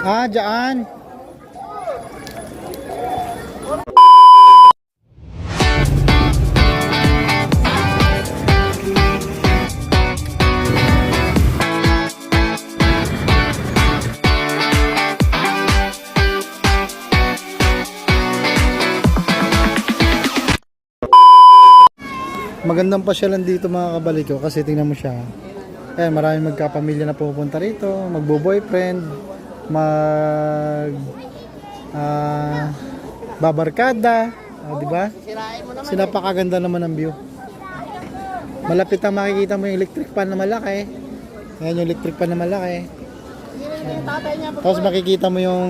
Ah, dyan. Magandang pasyalan dito mga kabalik ko kasi tingnan mo siya. Maraming magkapamilya na pupunta rito, magbo-boyfriend, babarkada, di ba? Sinapakaganda naman ang view. Malapit ang makikita mo yung electric pan na malaki. Ayan yung electric pan na malaki. Tapos makikita mo yung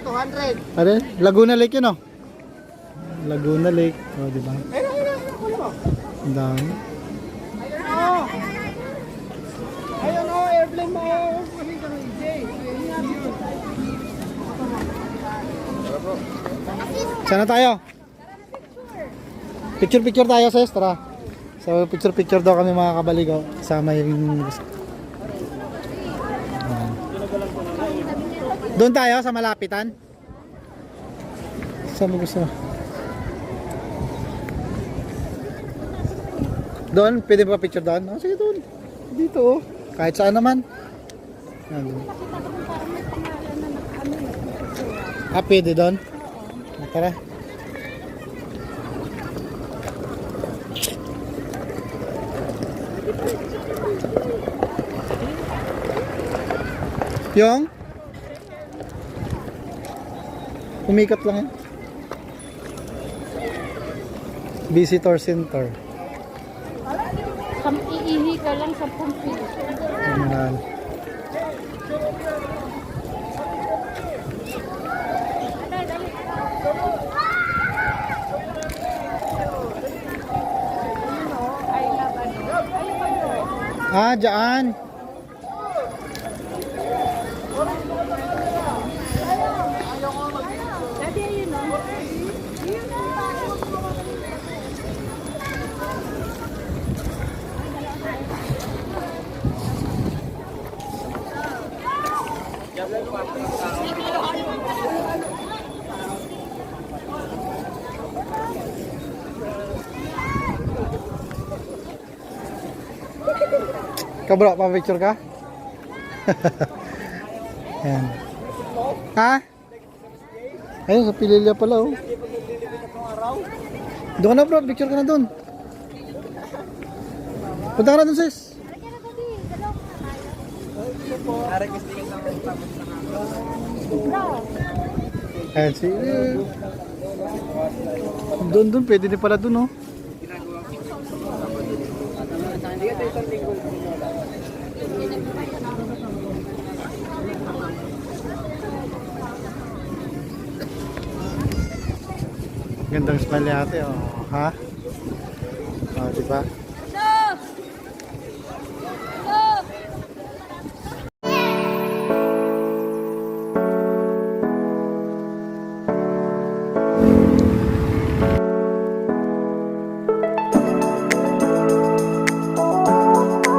200. ano? Laguna Lake yun, oh. Laguna Lake, di ba? Ang dami. Ayun o, airplane mo. Sana tayo? Picture tayo, sis. Tara. So, picture daw kami mga kabaligo. Kasama yung... Doon tayo sa malapitan. Saan mo gusto? Doon? Pwede ba picture doon? Oh, sige doon. Dito, oh. Kahit saan naman. Pwede doon? Tara. Yung? Umikot lang yan. Visitor Center. Iihi ka lang sa pumping. Ayan. Ah, dyan. Kabro, pa-picture ka? Ayan. Ha? Ayun, sa Pililya pala, oh. Doon ka na, bro. Picture ka na doon. Punta ka na doon, sis. Ayan, si... Doon. Pwede din pala doon, oh. Gandang smile ate, oh. Ha? Oh, diba?